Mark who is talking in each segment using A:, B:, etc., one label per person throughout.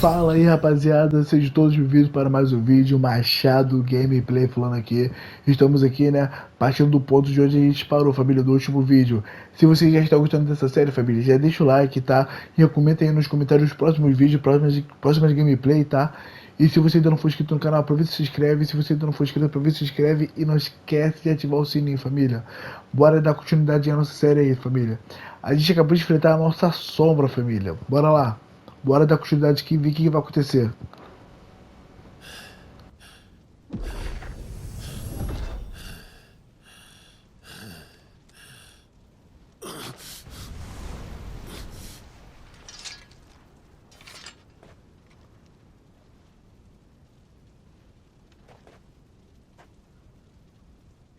A: Fala aí rapaziada, sejam todos bem-vindos para mais um vídeo. Machado Gameplay falando aqui. Estamos aqui, né, partindo do ponto de onde a gente parou, família, do último vídeo. Se você já está gostando dessa série, família, já deixa o like, tá? E comenta aí nos comentários os próximos vídeos, próximas gameplay, tá? E se você ainda não for inscrito no canal, aproveita e se inscreve. Se você ainda não for inscrito, aproveita e se inscreve. E não esquece de ativar o sininho, família. Bora dar continuidade à nossa série aí, família. A gente acabou de enfrentar a nossa sombra, família. Bora lá. Bora dar continuidade aqui e ver o que vai acontecer.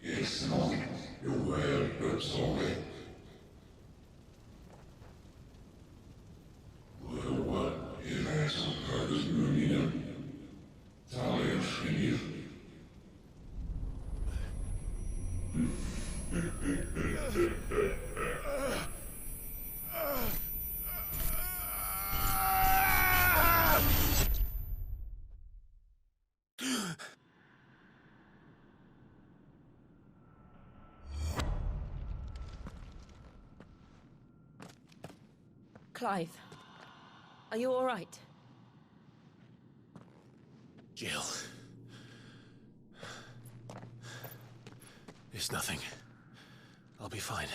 B: Esse nome eu era pessoalmente. Boa, ele é sacado de menina. Talvez finir.
C: Clive, are you all right?
D: Jill. It's nothing. I'll be fine.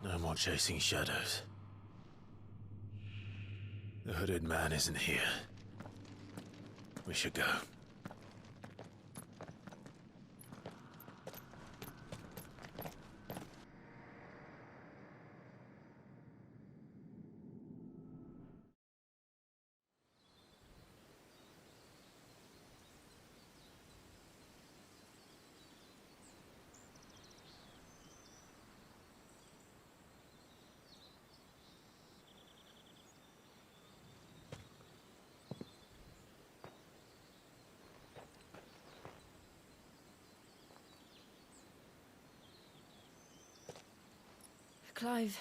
D: No more chasing shadows. The hooded man isn't here. We should go.
C: Clive,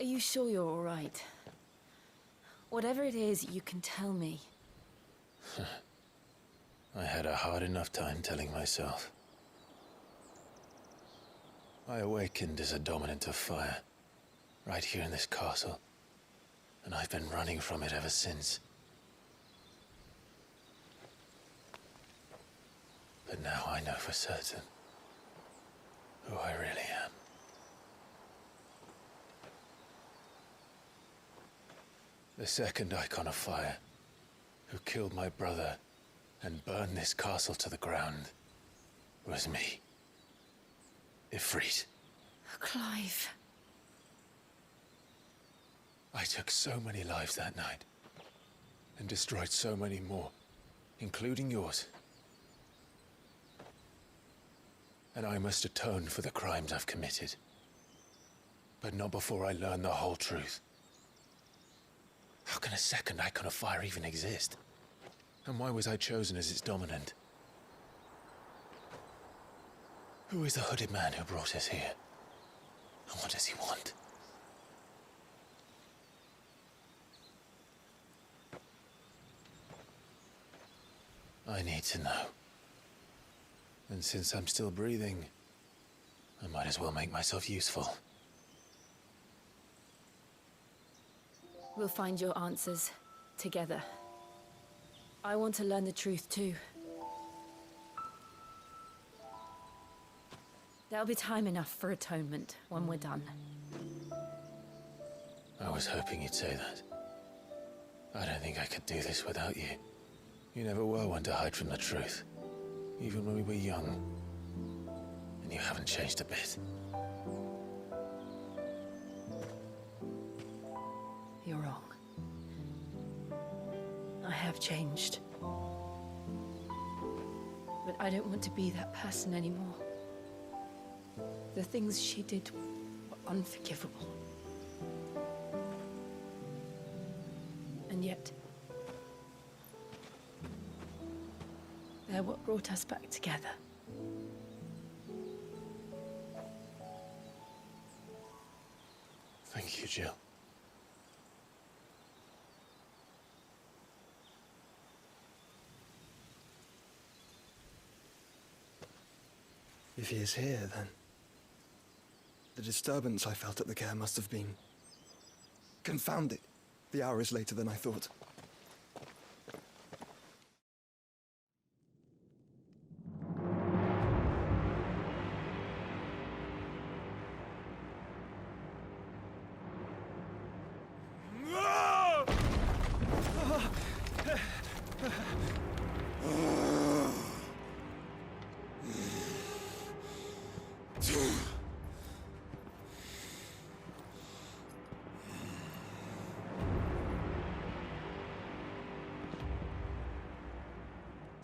C: are you sure you're all right? Whatever it is, you can tell me.
D: I had a hard enough time telling myself. I awakened as a dominant of fire, right here in this castle, and I've been running from it ever since. But now I know for certain who I really am. The second icon of fire, who killed my brother and burned this castle to the ground, was me. Ifrit.
C: Clive.
D: I took so many lives that night, and destroyed so many more, including yours. And I must atone for the crimes I've committed. But not before I learn the whole truth. How can a second icon of fire even exist? And why was I chosen as its dominant? Who is the hooded man who brought us here? And what does he want? I need to know. And since I'm still breathing, I might as well make myself useful.
C: We'll find your answers together. I want to learn the truth too. There'll be time enough for atonement when we're done.
D: I was hoping you'd say that. I don't think I could do this without you. You never were one to hide from the truth, even when we were young. And you haven't changed a bit.
C: You're wrong. I have changed. But I don't want to be that person anymore. The things she did were unforgivable. And yet, they're what brought us back together.
D: Thank you, Jill.
E: If he is here, then the disturbance I felt at the care must have been confounded. The hour is later than I thought.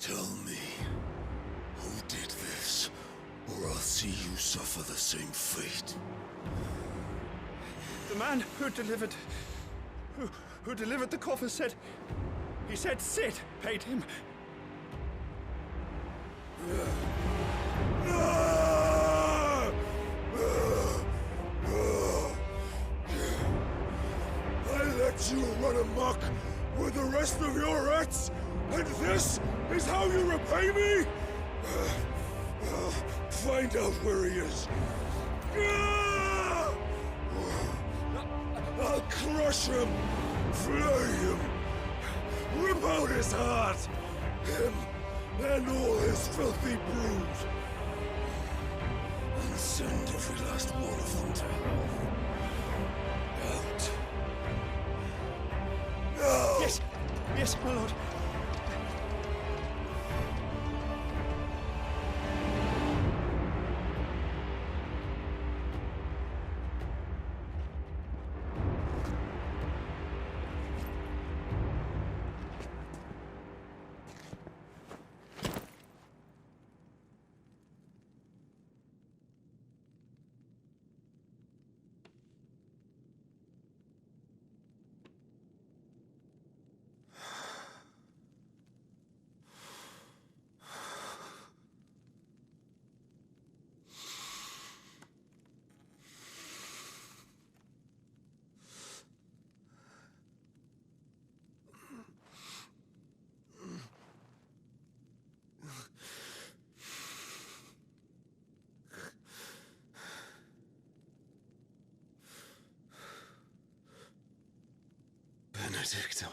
B: Tell me, who did this, or I'll see you suffer the same fate.
E: The man who delivered the coffer said, he said Sid paid him.
B: I let you run amok with the rest of your rats, and this is how you repay me? Find out where he is. I'll crush him, flay him, rip out his heart, him and all his filthy brood, and send every last one of them to hell. Out. Now!
E: Yes, yes, my lord.
B: Benedicto.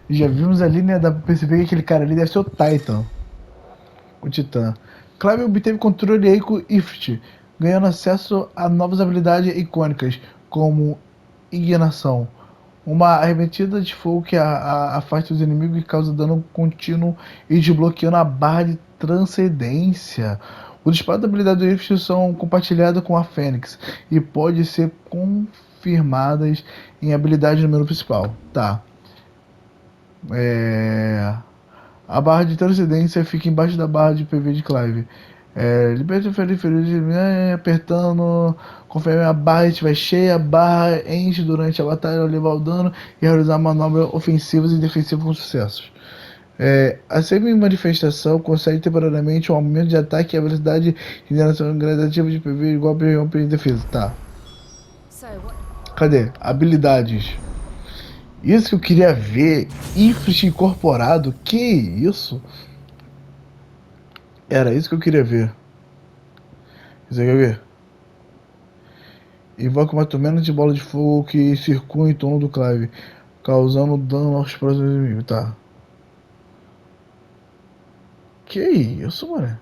A: Já vimos ali, né? Dá pra perceber que aquele cara ali deve ser o Titan. O Titã. Clive obteve controle aí com Ifrit, ganhando acesso a novas habilidades icônicas, como ignição, uma arremetida de fogo que afasta os inimigos e causa dano contínuo e desbloqueando a barra de transcendência. Os disparos da habilidade do Ifrit são compartilhados com a Fênix e podem ser confirmadas em habilidade no menu principal. Tá. A barra de transcendência fica embaixo da barra de PV de Clive. Liberta o ferido, apertando, conforme a barra estiver cheia, a barra enche durante a batalha ao levar o dano e realizar manobras ofensivas e defensivas com sucessos. A semi-manifestação concede temporariamente um aumento de ataque e a velocidade de geração gradativa de PV igual a romper em defesa. Tá. Cadê? Habilidades. Isso que eu queria ver. Ifrit incorporado. Que isso? Era isso que eu queria ver. Você quer ver? Invoca uma tormenta de bola de fogo que circula em torno do Clive, causando dano aos próximos inimigos. Tá. Que isso, mano?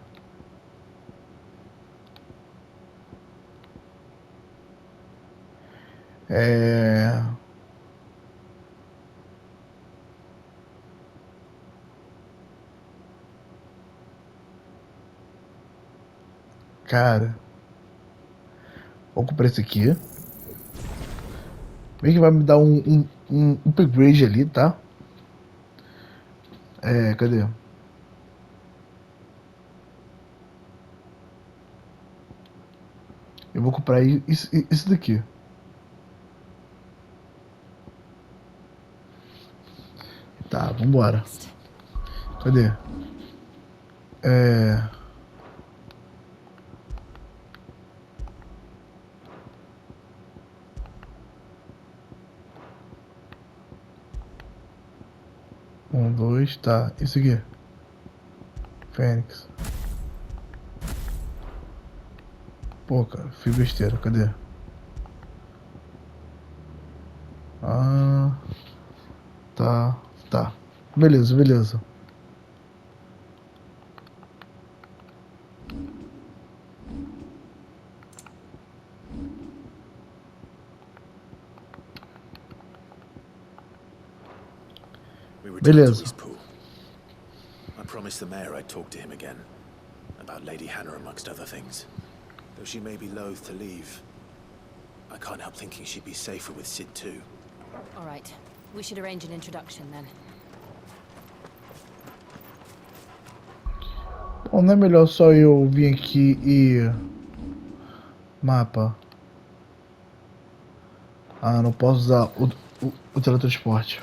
A: Cara, vou comprar esse aqui. Bem que vai me dar um upgrade ali, tá? Cadê? Eu vou comprar isso daqui. Tá, vambora. Cadê? Um, dois, tá. Isso aqui. Fênix. Pô, cara, fiz besteira, cadê? Ah, tá. Beleza.
D: We returned to
A: Beleza.
D: his pool. I promised the mayor I'd talk to him again. About Lady Hannah amongst other things. Though she may be loath to leave, I can't help thinking she'd be safer with Sid too.
C: All right. We should arrange an introduction then.
A: Bom, não é melhor só eu vir aqui e... Mapa. Ah, não posso usar o teletransporte.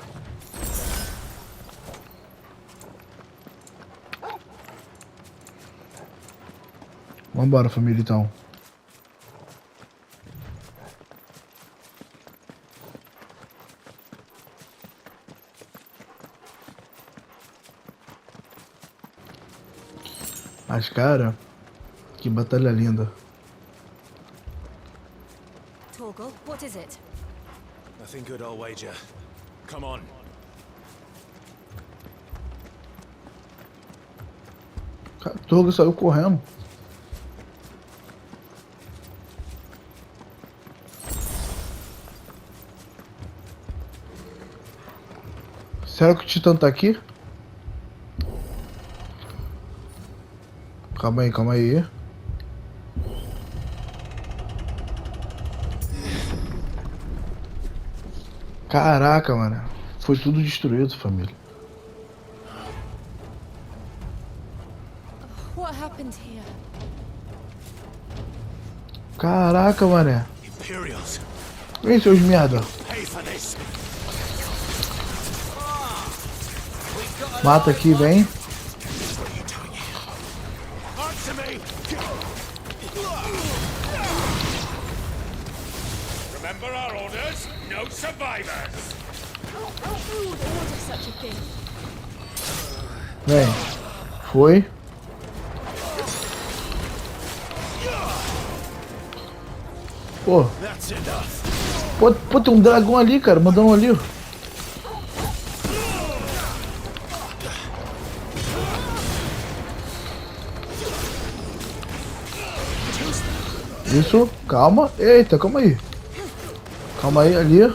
A: Vambora, família, então. Mas, cara, que batalha linda.
C: Torgal, what is it?
D: Nothing good, I'll wager. Come on.
A: Cara, o Torgo saiu correndo. Será que o Titã tá aqui? Calma aí. Caraca, mano. Foi tudo destruído, família.
C: What happened here?
A: Caraca, mané.
D: Imperials,
A: Vem, seus merda.
D: pay for this.
A: Mata aqui, vem.
D: What are you doing here? Answer me! Remember our orders? No survivors!
C: Who would order such a thing?
A: Vem. Foi. Pô,
D: That's enough.
A: pô, tem um dragão ali, cara. Mandando um ali. Isso, calma. Eita, calma aí. Calma aí, ali.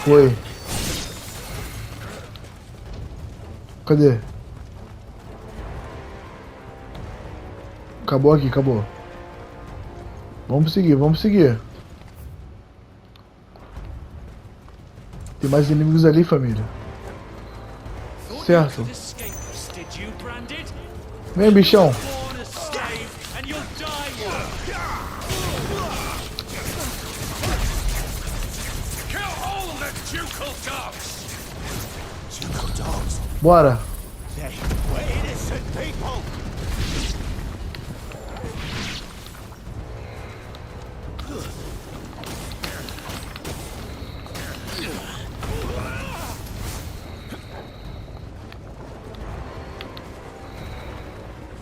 A: Foi. Cadê? Acabou aqui, acabou. Vamos seguir. Tem mais inimigos ali, família. Certo. Vem, bichão. Bora.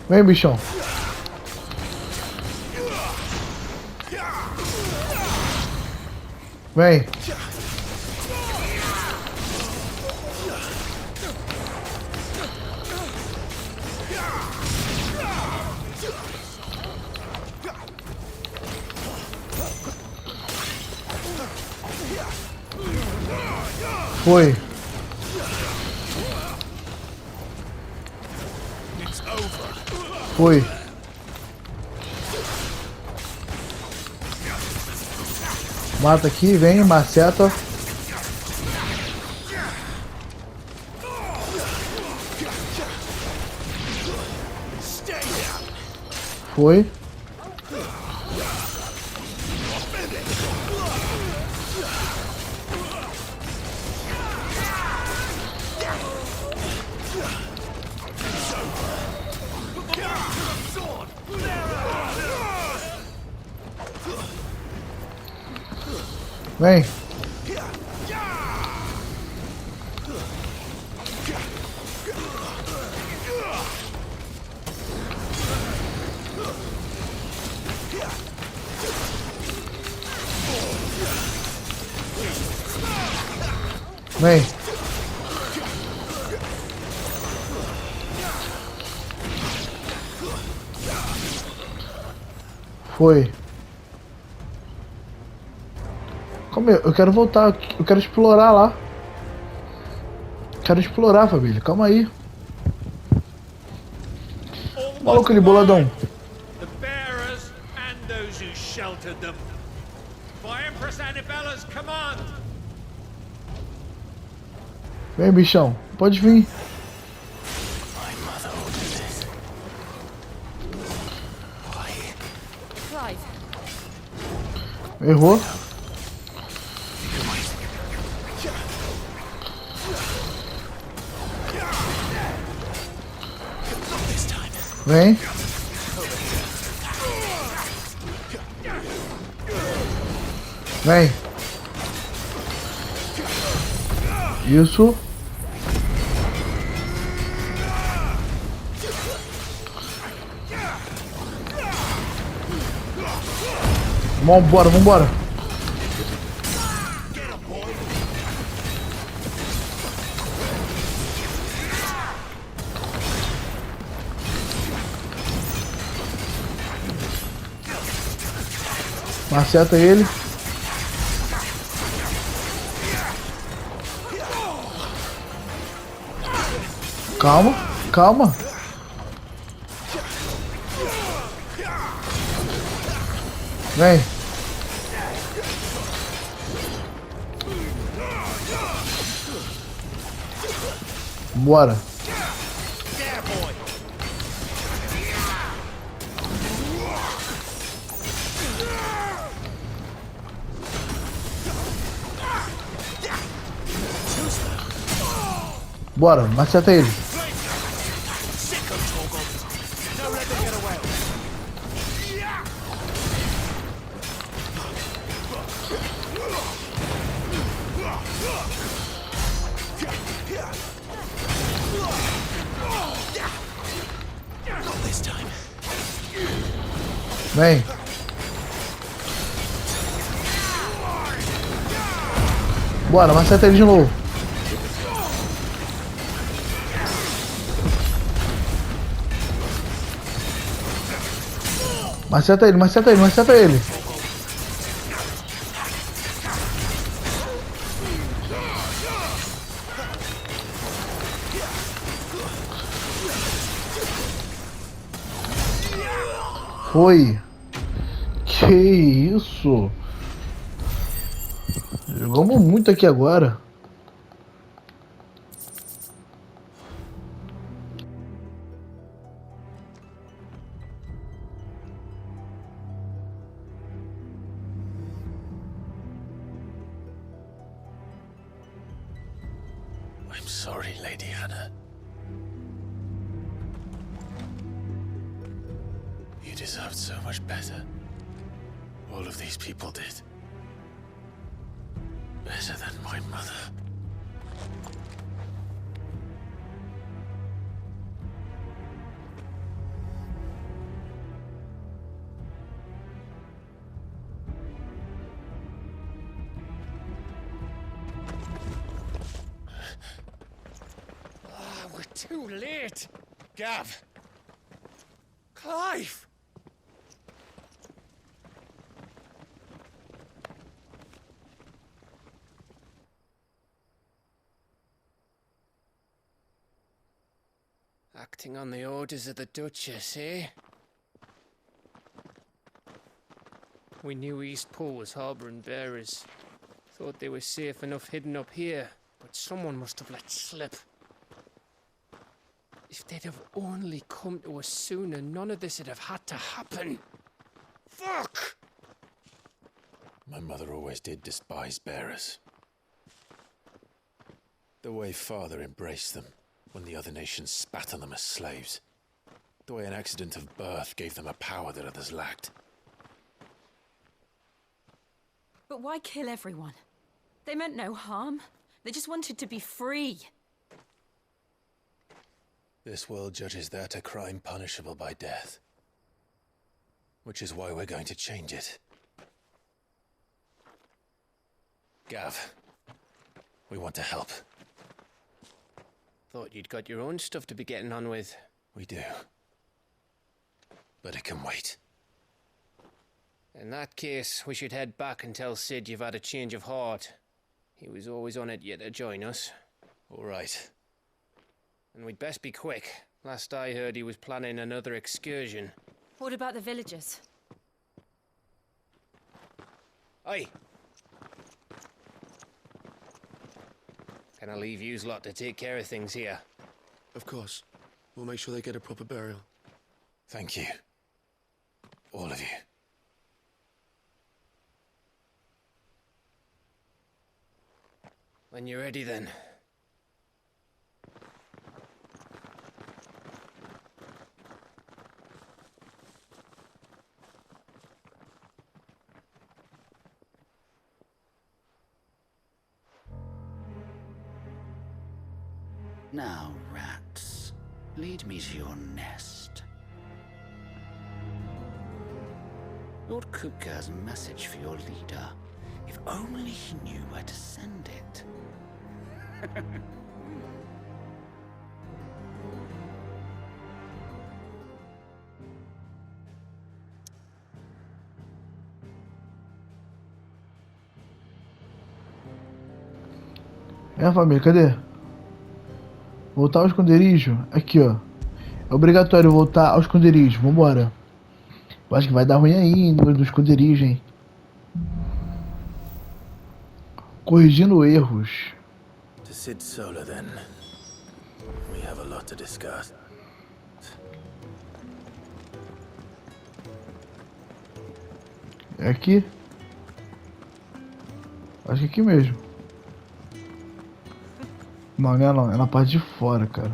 A: Vem, bichão. Vem. Foi. Foi. Mata aqui, vem, maceta. Foi. Vem. Vem. Foi. Como eu quero voltar, eu quero explorar lá. Quero explorar, família. Calma aí. Maluco, ele boladão.
F: The bearers and those who sheltered them. By Empress Annibella's command.
A: Vem, bichão. Pode vir.
C: Clive,
A: Errou. Vem. Vem. Isso. Vambora, vambora. Maceta ele. Calma, calma. Vem. Bora. Bora, maceta ele. Vem. Bora, maceta ele de novo. Maceta ele, maceta ele, maceta ele. Foi. Que isso? Jogamos muito aqui agora.
D: I'm sorry, Lady Hannah. You deserved so much better. All of these people did. Better than my mother.
F: We're too late. Gav. Clive. Acting on the orders of the Duchess, eh?
G: We knew East Pole was harbouring bearers. Thought they were safe enough hidden up here, but someone must have let slip. If they'd have only come to us sooner, none of this would have had to happen. Fuck!
D: My mother always did despise bearers. The way Father embraced them when the other nations spat on them as slaves. The way an accident of birth gave them a power that others lacked.
C: But why kill everyone? They meant no harm. They just wanted to be free.
D: This world judges that a crime punishable by death. Which is why we're going to change it. Gav, we want to help.
G: Thought you'd got your own stuff to be getting on with.
D: We do. But it can wait.
G: In that case, we should head back and tell Sid you've had a change of heart. He was always on it yet to join us.
D: All right.
G: And we'd best be quick. Last I heard, he was planning another excursion.
C: What about the villagers?
G: Aye. Can I leave yous lot to take care of things here?
H: Of course. We'll make sure they get a proper burial.
D: Thank you. All of you.
G: When you're ready, then.
I: Now, rats, lead me to your nest. Lord Kupka has a message for your leader. If only he knew where to send it.
A: Família, cadê? Voltar ao esconderijo? Aqui, ó. É obrigatório voltar ao esconderijo. Vambora. Eu acho que vai dar ruim aí no esconderijo, hein? Corrigindo erros.
D: To Sid Solar, then. We have a lot to discuss.
A: É aqui? Acho que é aqui mesmo. Não, não é não. É na parte de fora, cara.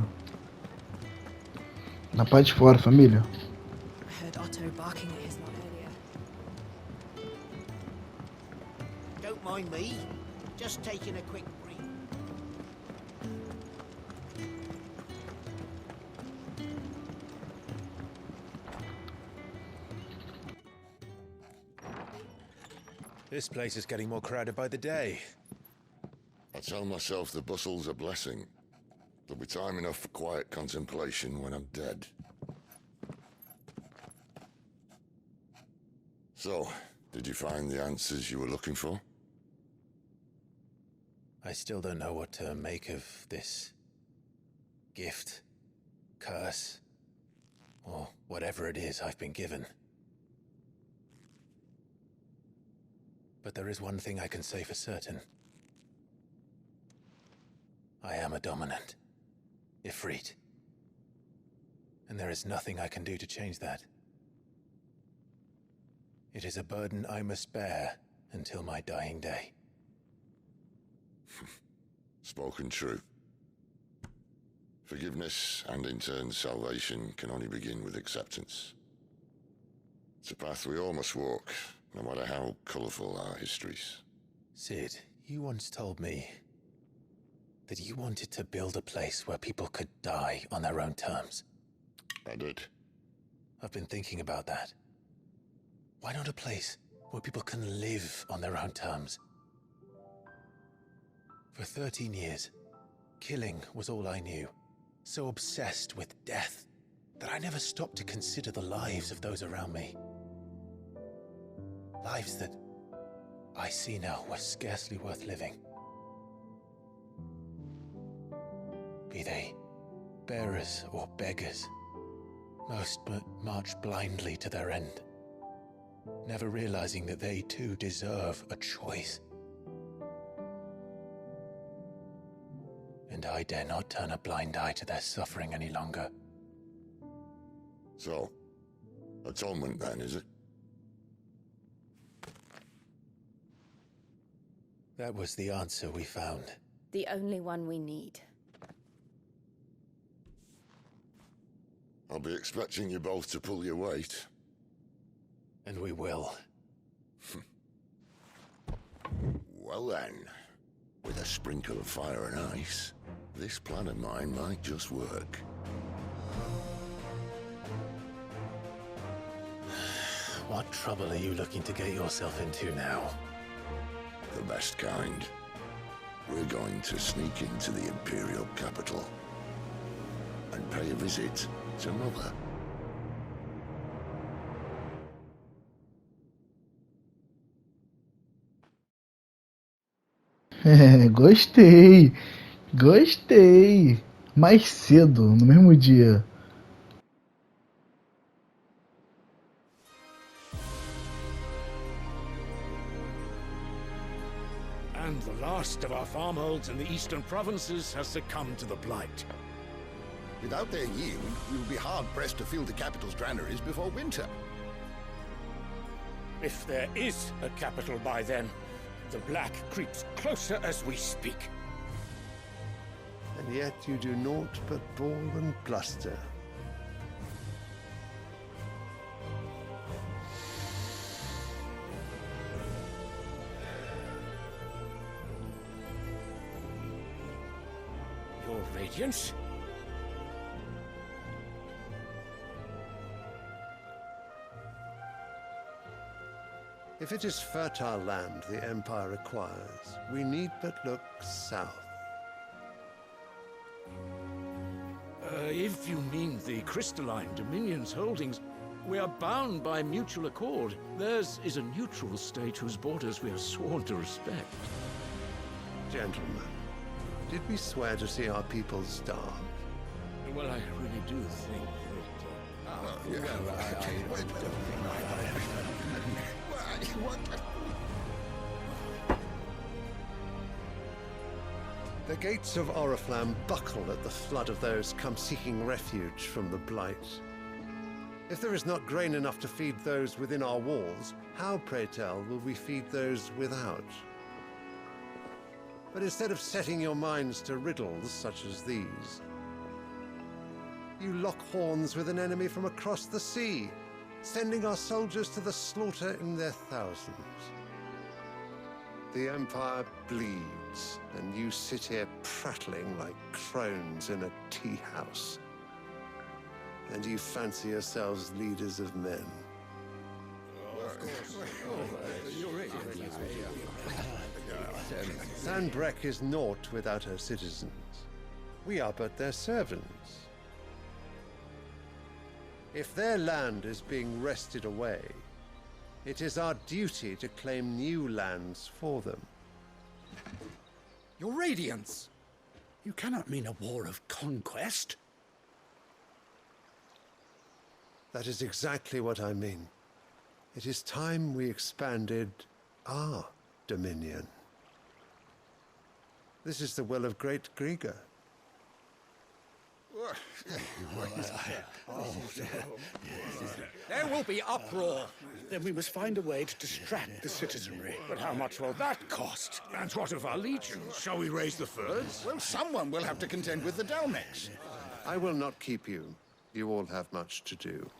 A: Na parte de fora, família.
C: I heard Otto barking at his lot earlier.
J: Don't mind me. Just taking a quick break.
D: This place is getting more crowded by the day.
B: I tell myself the bustle's a blessing. There'll be time enough for quiet contemplation when I'm dead. So, did you find the answers you were looking for?
D: I still don't know what to make of this gift, curse, or whatever it is I've been given. But there is one thing I can say for certain. I am a dominant, Ifrit. And there is nothing I can do to change that. It is a burden I must bear until my dying day.
B: Spoken true. Forgiveness and in turn salvation can only begin with acceptance. It's a path we all must walk, no matter how colourful our histories.
D: Sid, you once told me that you wanted to build a place where people could die on their own terms.
B: I did.
D: I've been thinking about that. Why not a place where people can live on their own terms? For 13 years, killing was all I knew. So obsessed with death that I never stopped to consider the lives of those around me. Lives that I see now were scarcely worth living. Be they bearers or beggars, most march blindly to their end. never realizing that they too deserve a choice. And I dare not turn a blind eye to their suffering any longer.
B: So, atonement then, is it?
D: That was the answer we found.
C: The only one we need.
B: I'll be expecting you both to pull your weight.
D: And we will.
B: Well then, with a sprinkle of fire and ice, this plan of mine might just work.
D: What trouble are you looking to get yourself into now?
B: The best kind. We're going to sneak into the Imperial capital and pay a visit to Mother.
A: Gostei, gostei. Mais cedo, no mesmo dia.
F: And the last of our farmholds in the eastern provinces has succumbed to the blight.
K: Without their yield, we will be hard-pressed to fill the capital's granaries before winter.
F: If there is a capital by then, the black creeps closer as we speak.
L: And yet you do naught but bawl and bluster.
F: Your Radiance?
L: If it is fertile land the Empire requires, we need but look south.
F: If you mean the crystalline Dominion's holdings, we are bound by mutual accord. Theirs is a neutral state whose borders we are sworn to respect.
L: Gentlemen, did we swear to see our people starve?
F: Well, I really do think
L: The gates of Oriflamme buckle at the flood of those come seeking refuge from the blight. If there is not grain enough to feed those within our walls, how, pray tell, will we feed those without? But instead of setting your minds to riddles such as these, you lock horns with an enemy from across the sea, sending our soldiers to the slaughter in their thousands. The Empire bleeds, and you sit here prattling like crones in a tea house. And you fancy yourselves leaders of men. Sandbreck is naught without her citizens. We are but their servants. If their land is being wrested away, it is our duty to claim new lands for them.
K: Your Radiance! You cannot mean a war of conquest.
L: That is exactly what I mean. It is time we expanded our dominion. This is the will of great Grieger.
K: There will be uproar. Then we must find a way to distract the citizenry.
F: But how much will that cost? And what of our legions? Shall we raise the furs?
K: Well, someone will have to contend with the Dalmex.
L: I will not keep you. You all have much to do.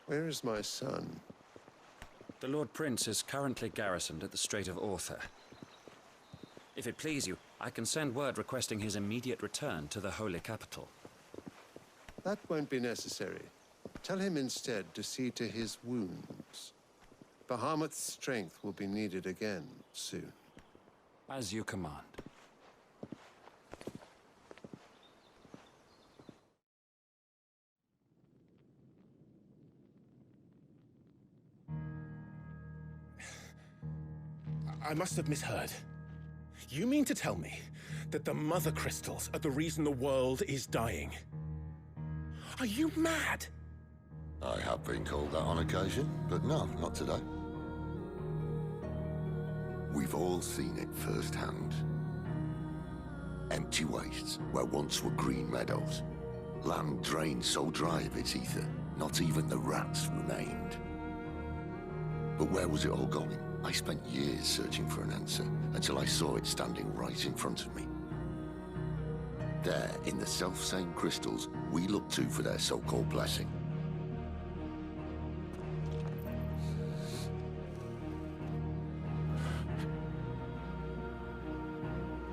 L: Where is my son?
M: The Lord Prince is currently garrisoned at the Strait of Arthur. If it please you, I can send word requesting his immediate return to the Holy Capital.
L: That won't be necessary. Tell him instead to see to his wounds. Bahamut's strength will be needed again soon.
M: As you command.
D: I must have misheard. You mean to tell me that the mother crystals are the reason the world is dying? Are you mad?
B: I have been called that on occasion, but no, not today. We've all seen it firsthand. Empty wastes where once were green meadows. Land drained so dry of its ether, not even the rats remained. But where was it all going? I spent years searching for an answer, until I saw it standing right in front of me. There, in the self-same crystals we look to for their so-called blessing.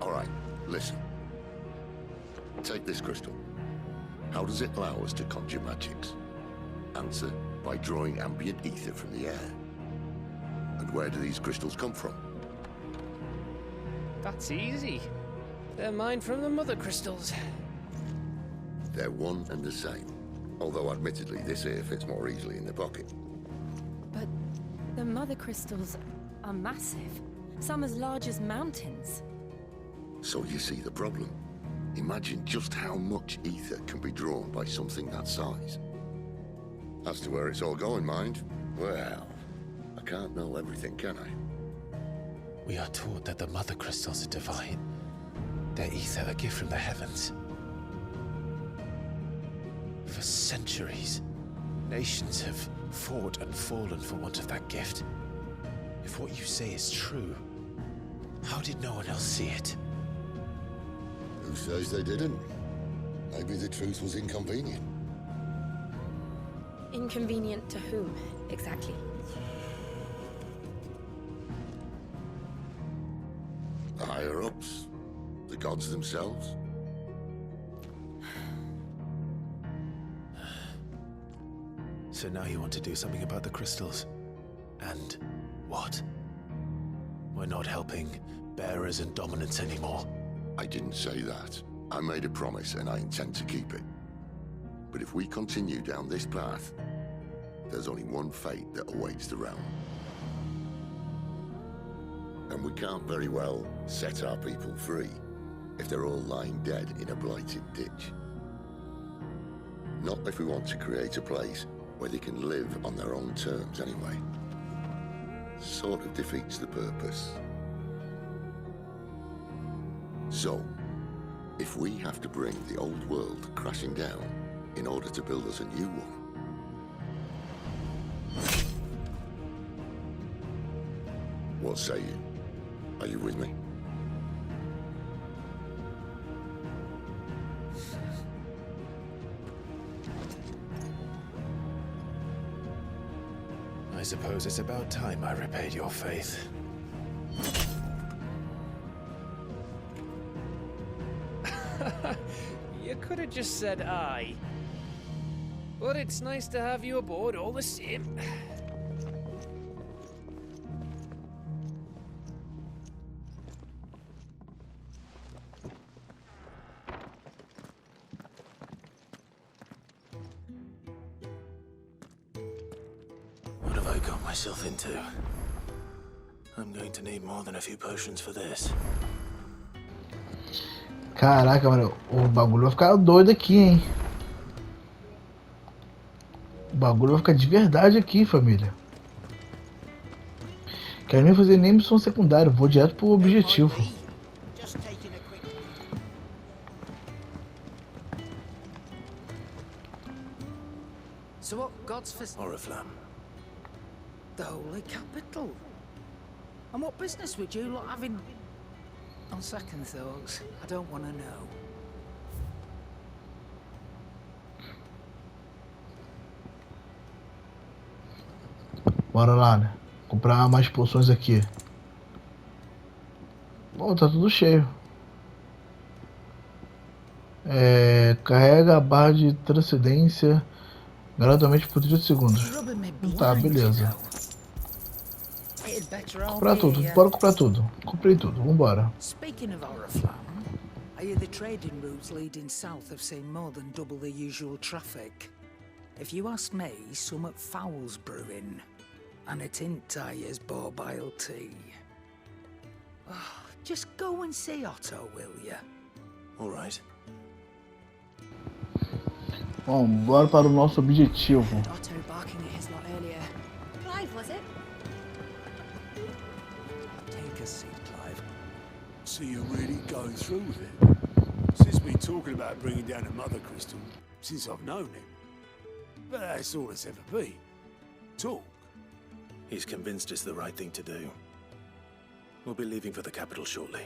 B: All right, listen. Take this crystal. How does it allow us to conjure magics? Answer, by drawing ambient ether from the air. And where do these crystals come from?
G: That's easy. They're mined from the mother crystals.
B: They're one and the same. Although admittedly this here fits more easily in the pocket.
C: But the mother crystals are massive. Some as large as mountains.
B: So you see the problem. Imagine just how much ether can be drawn by something that size. As to where it's all going, mind, well, I can't know everything, can I?
D: We are taught that the mother crystals are divine. Their ether a gift from the heavens. For centuries, nations have fought and fallen for want of that gift. If what you say is true, how did no one else see it?
B: Who says they didn't? Maybe the truth was inconvenient.
C: Inconvenient to whom, exactly?
B: The higher-ups? The gods themselves?
D: So now you want to do something about the crystals? And what? We're not helping bearers and dominants anymore.
B: I didn't say that. I made a promise and I intend to keep it. But if we continue down this path, there's only one fate that awaits the realm. And we can't very well set our people free if they're all lying dead in a blighted ditch. Not if we want to create a place where they can live on their own terms anyway. Sort of defeats the purpose. So, if we have to bring the old world crashing down in order to build us a new one, what say you? Are you with me?
D: I suppose it's about time I repaid your faith.
G: You could have just said aye. But it's nice to have you aboard all the same.
D: What have I got myself into? I'm going to need more than a few potions for this.
A: Caraca, mano, o bagulho vai ficar doido aqui, hein? O bagulho vai ficar de verdade aqui, família. Quero nem fazer nem missão secundária, vou direto pro objetivo.
J: So what God's for?
D: Oriflamme.
J: The Holy Capital. And what business would you lot have in? On second thoughts, I don't want to know.
A: Bora lá, né? Comprar mais poções aqui. Bom, tá tudo cheio. Carrega a barra de transcendência gradualmente por 30 segundos. Tá, beleza. Comprar tudo, bora comprar tudo. Comprei tudo, vambora.
J: Speaking of Oriflamme, I hear the trading routes leading south have seen more than double the usual traffic. If you ask me, somewhat foul's brewing, and it ain't Tyre's borbile tea. Just go and see Otto, will you?
D: All right.
A: Bom, bora para o nosso objetivo.
C: Otto barking at his lot earlier.
N: Clive, was it?
F: Take a seat, Clive. So you're really going through with it? Since been talking about bringing down a mother crystal since I've known him. But that's all it's ever been. Talk.
D: He's convinced it's the right thing to do. We'll be leaving for the capital shortly.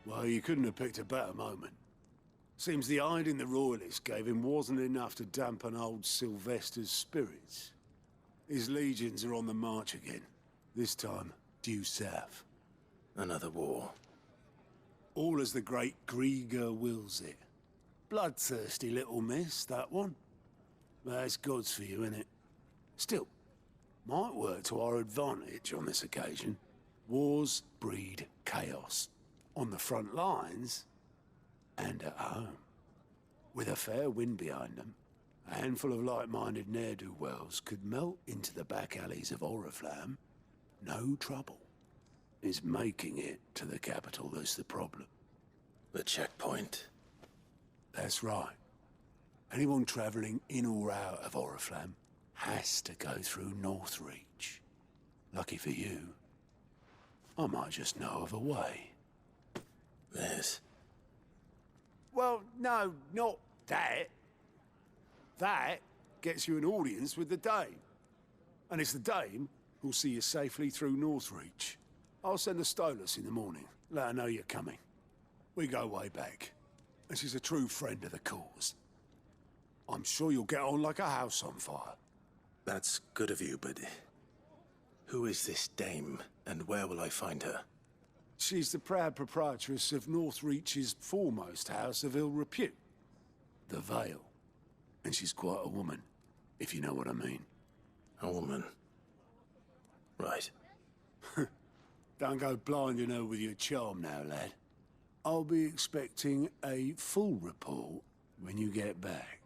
F: Well, you couldn't have picked a better moment. Seems the hiding the royalists gave him wasn't enough to dampen old Sylvester's spirits. His legions are on the march again, this time due south.
D: Another war.
F: All as the great Grieger wills it. Bloodthirsty little miss, that one. That's God's for you, innit? Still, might work to our advantage on this occasion. Wars breed chaos. On the front lines, and at home. With a fair wind behind them, a handful of like-minded ne'er-do-wells could melt into the back alleys of Oriflamme. No trouble. It's making it to the capital that's the problem.
D: The checkpoint.
F: That's right. Anyone travelling in or out of Oriflamme has to go through Northreach. Lucky for you, I might just know of a way.
D: This?
F: Well, no, not that. That gets you an audience with the Dame. And it's the Dame who'll see you safely through Northreach. I'll send the Stolas in the morning. Let her know you're coming. We go way back. And she's a true friend of the cause. I'm sure you'll get on like a house on fire.
D: That's good of you, but who is this dame, and where will I find her?
F: She's the proud proprietress of Northreach's foremost house of ill repute, the Vale. And she's quite a woman, if you know what I mean.
D: A woman? Right.
F: Don't go blinding her with your charm now, lad. I'll be expecting a full report when you get back.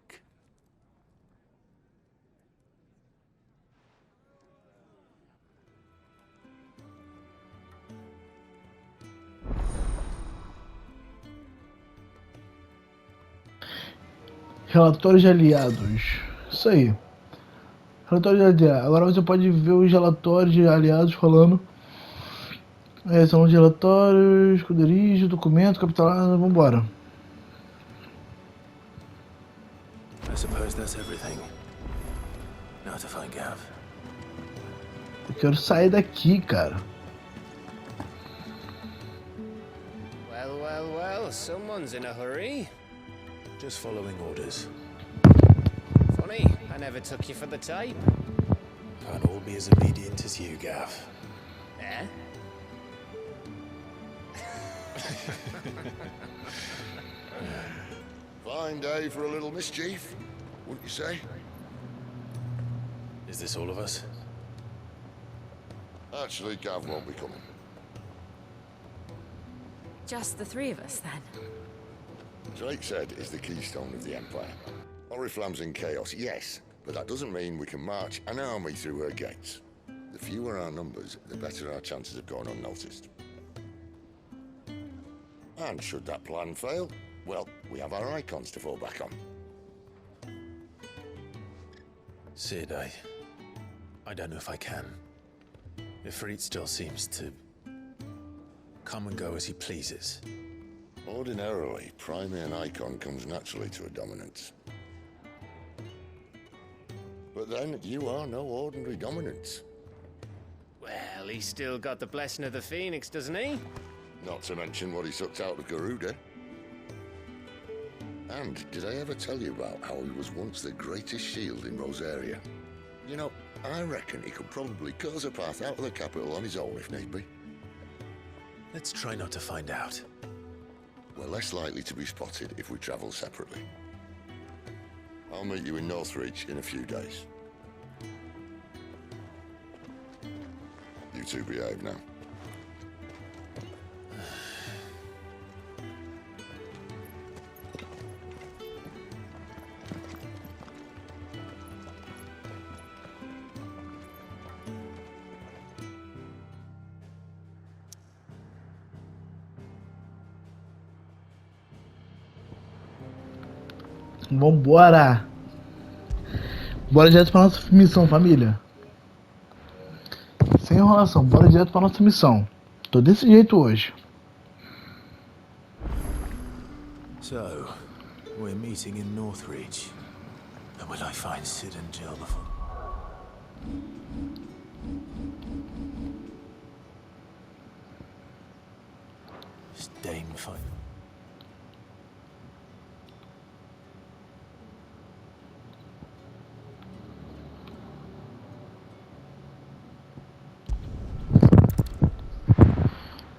A: Relatórios de aliados. Isso aí. Relatórios de aliados. Agora você pode ver os relatórios de aliados falando. São de relatórios, escuderijo, documento, capital. Vambora.
D: I suppose that's everything. Now to find Gav.
A: Eu quero sair daqui, cara.
G: Well, well, well, someone's in a hurry.
D: Just following orders.
G: Funny, I never took you for the type.
D: Can't all be as obedient as you, Gav.
G: Eh?
K: Fine day for a little mischief, wouldn't you say?
D: Is this all of us?
K: Actually, Gav won't be coming.
C: Just the three of us, then?
K: Drake said is the keystone of the Empire. Oriflamme's in chaos, yes, but that doesn't mean we can march an army through her gates. The fewer our numbers, the better our chances of going unnoticed. And should that plan fail, well, we have our icons to fall back on.
D: Sid, I don't know if I can. Ifrit still seems to come and go as he pleases.
K: Ordinarily, priming an icon comes naturally to a dominance. But then, you are no ordinary dominance.
G: Well, he's still got the blessing of the Phoenix, doesn't he?
K: Not to mention what he sucked out of Garuda. And did I ever tell you about how he was once the greatest shield in Rosaria? You know, I reckon he could probably cause a path out of the capital on his own if need be.
D: Let's try not to find out.
K: We're less likely to be spotted if we travel separately. I'll meet you in Northreach in a few days. You two behave now.
A: Vambora! Bora direto pra nossa missão, família. Sem enrolação, bora direto pra nossa missão. Tô desse jeito hoje.
D: So, we're meeting in Northreach. And will I find Sid and Jill before? This dame fight.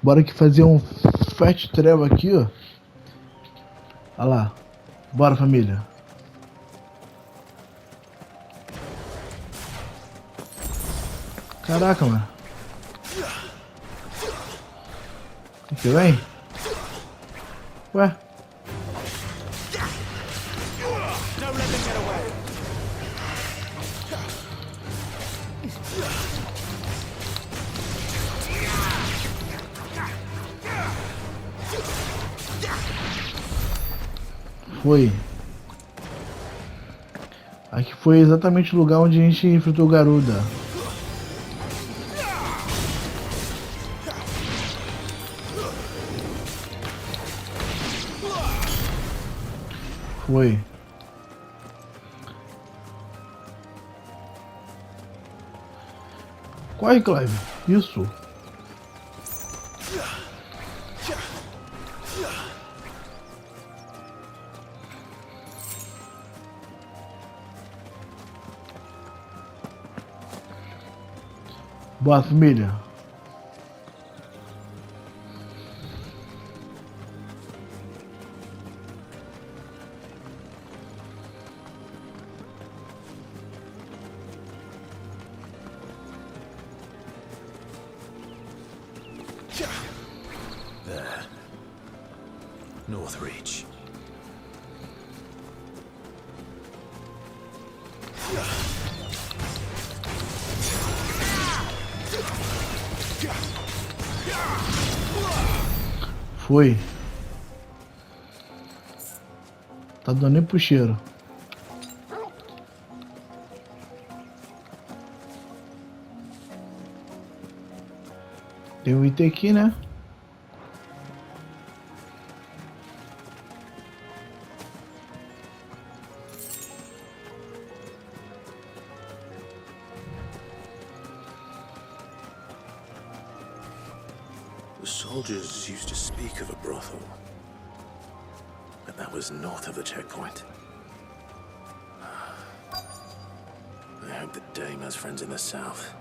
A: Bora aqui fazer um fast travel aqui, ó. Olha lá. Bora, família. Caraca, mano. Aqui vem? Ué? Foi. Aqui foi exatamente o lugar onde a gente enfrentou o Garuda. Foi. Corre, Clive. Isso. Boa, família.
D: There. Northreach.
A: Foi. Tá dando nem pro cheiro. Tem um item aqui, né?
D: The soldiers used to speak of a brothel, but that was north of the checkpoint. I hope the dame has friends in the south.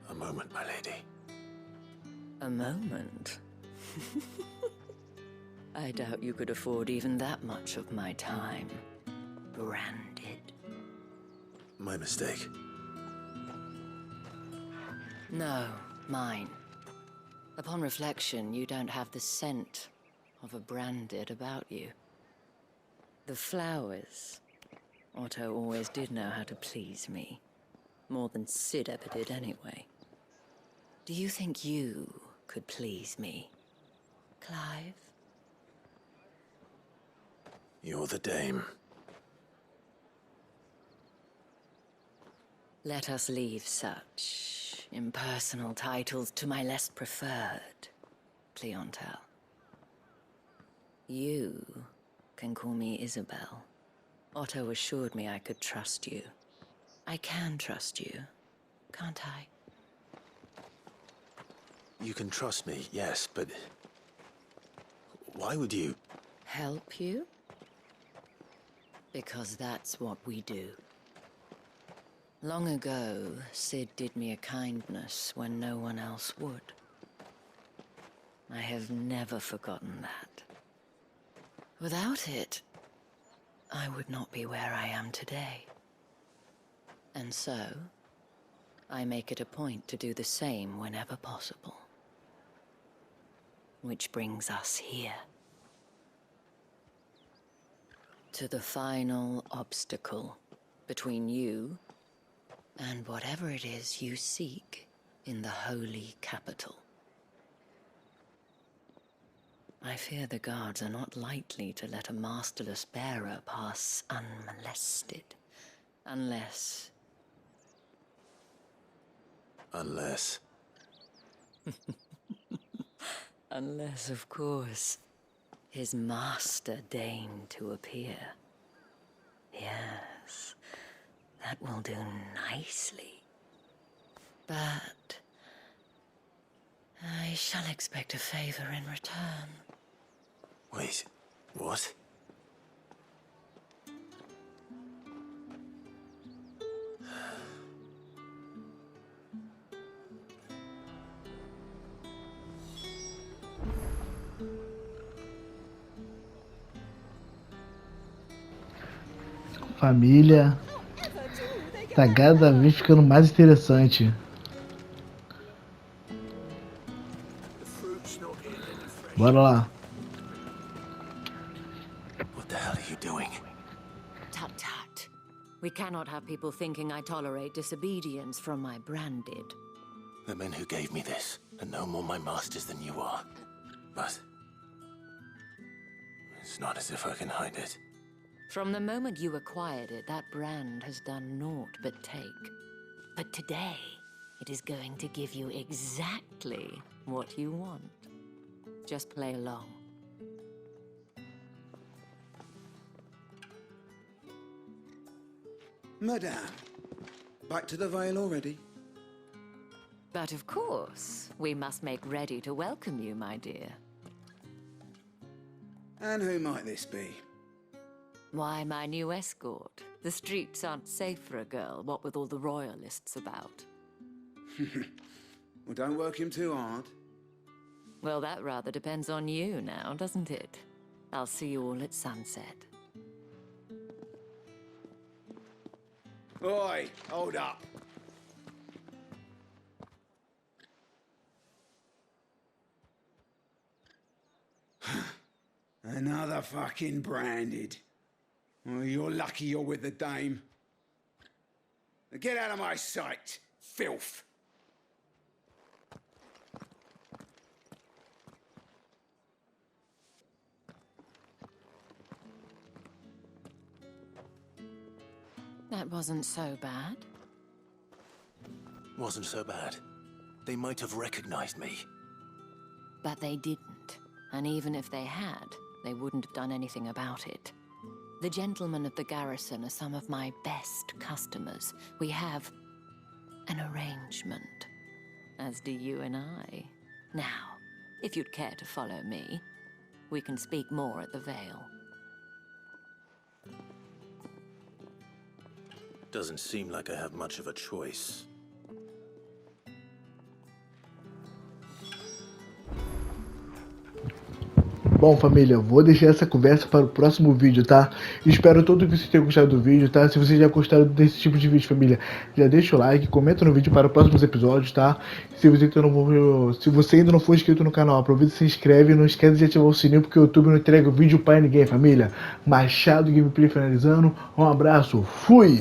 D: A moment, my lady.
N: A moment? I doubt you could afford even that much of my time. Branded.
D: My mistake.
N: No, mine. Upon reflection, you don't have the scent of a branded about you. The flowers. Otto always did know how to please me. More than Sid ever did anyway. Do you think you could please me, Clive?
D: You're the dame.
N: Let us leave such impersonal titles to my less preferred clientele. You can call me Isabel. Otto assured me I could trust you. I can trust you, can't I?
D: You can trust me, yes, but why would you?
N: Help you? Because that's what we do. Long ago, Sid did me a kindness when no one else would. I have never forgotten that. Without it, I would not be where I am today. And so, I make it a point to do the same whenever possible. Which brings us here. To the final obstacle between you and whatever it is you seek in the holy capital. I fear the guards are not likely to let a masterless bearer pass unmolested. Unless... Unless, of course, his master deigned to appear. Yes, that will do nicely. But I shall expect a favor in return.
D: Wait, what?
A: Família tá cada vez ficando mais interessante. Bora lá.
D: What the hell are you doing?
N: Tut tut. We cannot have people thinking I tolerate disobedience from my branded.
D: The men who gave me this are no more my masters than you are. But it's not as if I can hide it.
N: From the moment you acquired it, that brand has done naught but take. But today, it is going to give you exactly what you want. Just play along.
O: Madame, back to the Vale already?
N: But of course, we must make ready to welcome you, my dear.
O: And who might this be?
N: Why, my new escort. The streets aren't safe for a girl, what with all the royalists about.
O: Well, don't work him too hard.
N: Well, that rather depends on you now, doesn't it? I'll see you all at sunset.
O: Oi, hold up. Another fucking branded. Well, you're lucky you're with the dame. Now get out of my sight, filth.
N: That wasn't so bad.
D: Wasn't so bad. They might have recognized me.
N: But they didn't. And even if they had, they wouldn't have done anything about it. The gentlemen of the garrison are some of my best customers. We have an arrangement, as do you and I. Now, if you'd care to follow me, we can speak more at the Vale.
D: Doesn't seem like I have much of a choice.
A: Bom, família, vou deixar essa conversa para o próximo vídeo, tá? Espero todo que vocês tenham gostado do vídeo, tá? Se vocês já gostaram desse tipo de vídeo, família, já deixa o like, comenta no vídeo para os próximos episódios, tá? Se você ainda não for inscrito no canal, aproveita e se inscreve e não esquece de ativar o sininho, porque o YouTube não entrega vídeo para ninguém, família. Machado Gameplay finalizando, um abraço, fui!